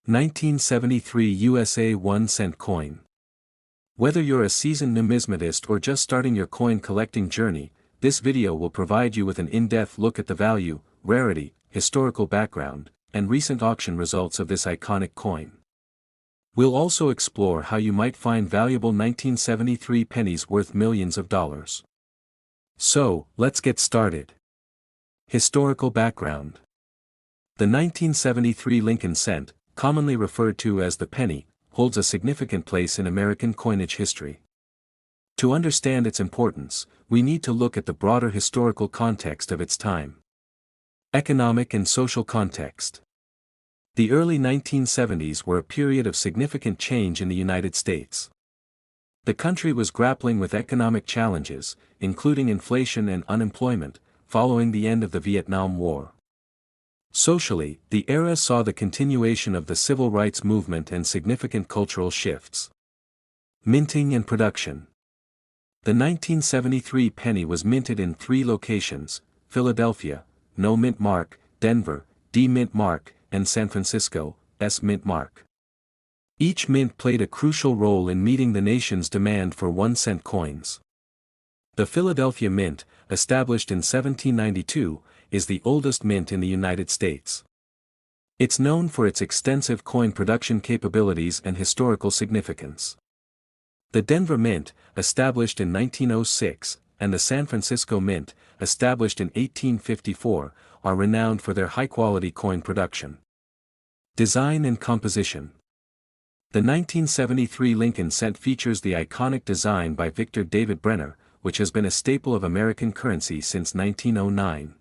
1973 USA 1-cent coin. Whether you're a seasoned numismatist or just starting your coin collecting journey, this video will provide you with an in-depth look at the value, rarity, historical background, and recent auction results of this iconic coin. We'll also explore how you might find valuable 1973 pennies worth millions of dollars. So, let's get started. Historical background. The 1973 Lincoln cent, commonly referred to as the penny, holds a significant place in American coinage history. To understand its importance, we need to look at the broader historical context of its time. Economic and social context. The early 1970s were a period of significant change in the United States. The country was grappling with economic challenges, including inflation and unemployment, following the end of the Vietnam War. Socially, the era saw the continuation of the civil rights movement and significant cultural shifts. Minting and production. The 1973 penny was minted in 3 locations: Philadelphia, No Mint Mark; Denver, D Mint Mark; and San Francisco, S Mint Mark. Each mint played a crucial role in meeting the nation's demand for 1-cent coins. The Philadelphia Mint, established in 1792, is the oldest mint in the United States. It's known for its extensive coin production capabilities and historical significance. The Denver Mint, established in 1906, and the San Francisco Mint, established in 1854, are renowned for their high-quality coin production. Design and composition. The 1973 Lincoln cent features the iconic design by Victor David Brenner, which has been a staple of American currency since 1909.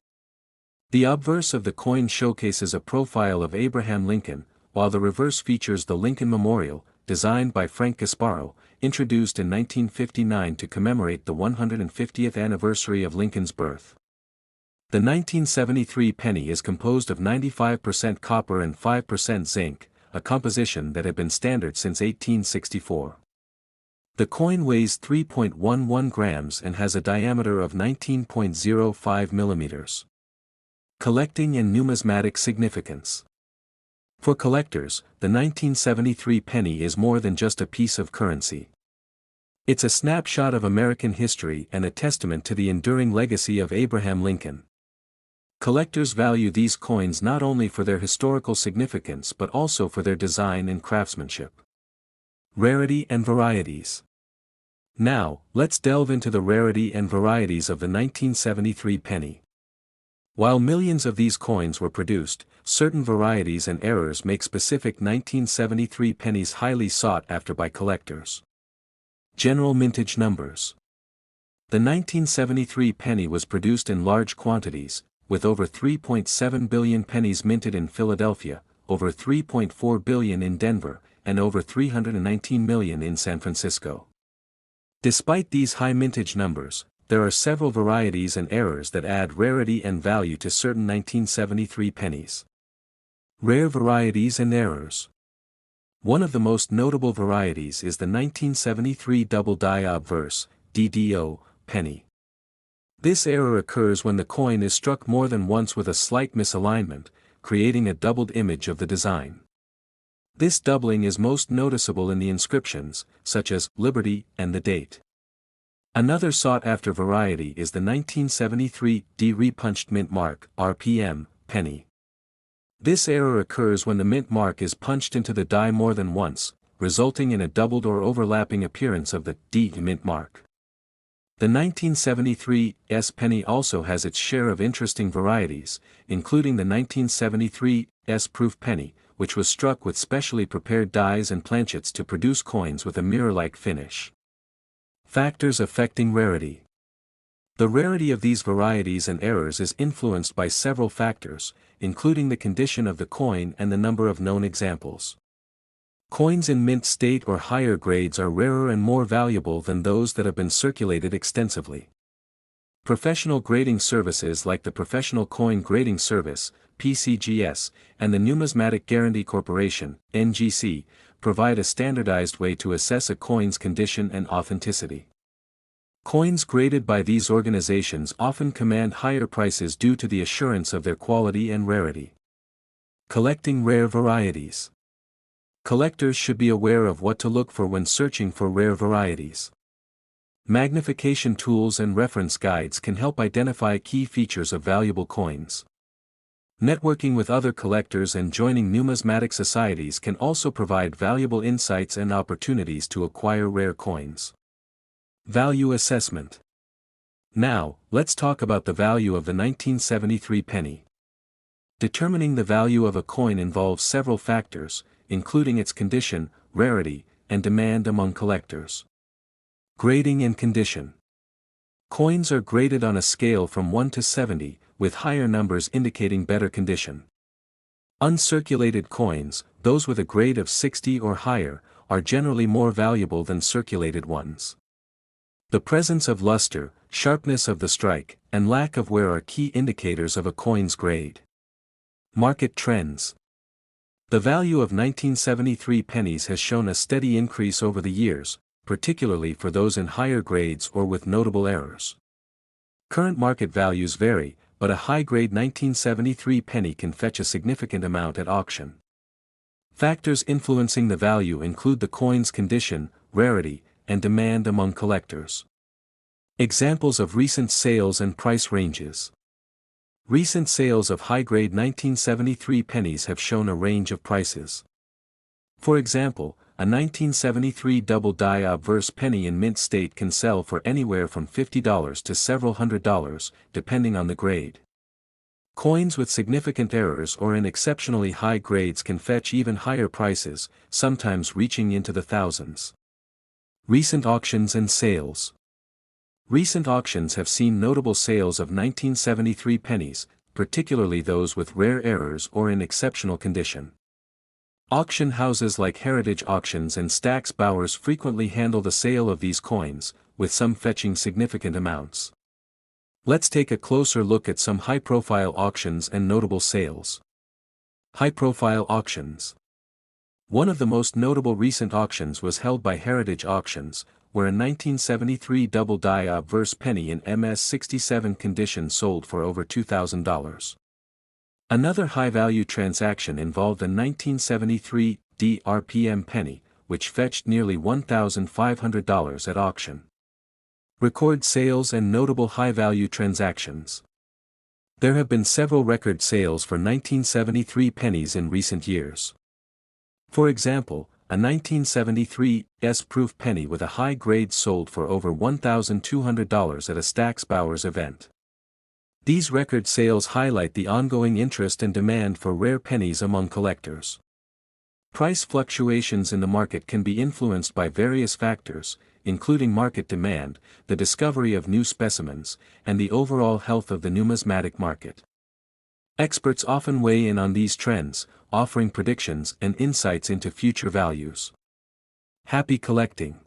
The obverse of the coin showcases a profile of Abraham Lincoln, while the reverse features the Lincoln Memorial, designed by Frank Gasparro, introduced in 1959 to commemorate the 150th anniversary of Lincoln's birth. The 1973 penny is composed of 95% copper and 5% zinc, a composition that had been standard since 1864. The coin weighs 3.11 grams and has a diameter of 19.05 millimeters. Collecting and numismatic significance. For collectors, the 1973 penny is more than just a piece of currency. It's a snapshot of American history and a testament to the enduring legacy of Abraham Lincoln. Collectors value these coins not only for their historical significance but also for their design and craftsmanship. Rarity and varieties. Now, let's delve into the rarity and varieties of the 1973 penny. While millions of these coins were produced, certain varieties and errors make specific 1973 pennies highly sought after by collectors. General mintage numbers. The 1973 penny was produced in large quantities, with over 3.7 billion pennies minted in Philadelphia, over 3.4 billion in Denver, and over 319 million in San Francisco. Despite these high mintage numbers, there are several varieties and errors that add rarity and value to certain 1973 pennies. Rare varieties and errors. One of the most notable varieties is the 1973 double die obverse, DDO, penny. This error occurs when the coin is struck more than once with a slight misalignment, creating a doubled image of the design. This doubling is most noticeable in the inscriptions, such as Liberty and the date. Another sought-after variety is the 1973 D-repunched mint mark, RPM, penny. This error occurs when the mint mark is punched into the die more than once, resulting in a doubled or overlapping appearance of the D mint mark. The 1973 S penny also has its share of interesting varieties, including the 1973 S-proof penny, which was struck with specially prepared dies and planchets to produce coins with a mirror-like finish. Factors affecting rarity. The rarity of these varieties and errors is influenced by several factors, including the condition of the coin and the number of known examples. Coins in mint state or higher grades are rarer and more valuable than those that have been circulated extensively. Professional grading services like the Professional Coin Grading Service, PCGS, and the Numismatic Guarantee Corporation, NGC, provide a standardized way to assess a coin's condition and authenticity. Coins graded by these organizations often command higher prices due to the assurance of their quality and rarity. Collecting rare varieties. Collectors should be aware of what to look for when searching for rare varieties. Magnification tools and reference guides can help identify key features of valuable coins. Networking with other collectors and joining numismatic societies can also provide valuable insights and opportunities to acquire rare coins. Value assessment. Now, let's talk about the value of the 1973 penny. Determining the value of a coin involves several factors, including its condition, rarity, and demand among collectors. Grading and condition. Coins are graded on a scale from 1 to 70, with higher numbers indicating better condition. Uncirculated coins, those with a grade of 60 or higher, are generally more valuable than circulated ones. The presence of luster, sharpness of the strike, and lack of wear are key indicators of a coin's grade. Market trends. The value of 1973 pennies has shown a steady increase over the years, particularly for those in higher grades or with notable errors. Current market values vary, but a high-grade 1973 penny can fetch a significant amount at auction. Factors influencing the value include the coin's condition, rarity, and demand among collectors. Examples of recent sales and price ranges. Recent sales of high-grade 1973 pennies have shown a range of prices. For example, a 1973 double-die obverse penny in mint state can sell for anywhere from $50 to several $100s, depending on the grade. Coins with significant errors or in exceptionally high grades can fetch even higher prices, sometimes reaching into the thousands. Recent auctions and sales. Recent auctions have seen notable sales of 1973 pennies, particularly those with rare errors or in exceptional condition. Auction houses like Heritage Auctions and Stack's Bowers frequently handle the sale of these coins, with some fetching significant amounts. Let's take a closer look at some high-profile auctions and notable sales. High-profile auctions. One of the most notable recent auctions was held by Heritage Auctions, where a 1973 double-die obverse penny in MS-67 condition sold for over $2,000. Another high-value transaction involved a 1973 DRPM penny, which fetched nearly $1,500 at auction. Record sales and notable high-value transactions. There have been several record sales for 1973 pennies in recent years. For example, a 1973 S-proof penny with a high grade sold for over $1,200 at a Stack's Bowers event. These record sales highlight the ongoing interest and demand for rare pennies among collectors. Price fluctuations in the market can be influenced by various factors, including market demand, the discovery of new specimens, and the overall health of the numismatic market. Experts often weigh in on these trends, offering predictions and insights into future values. Happy collecting!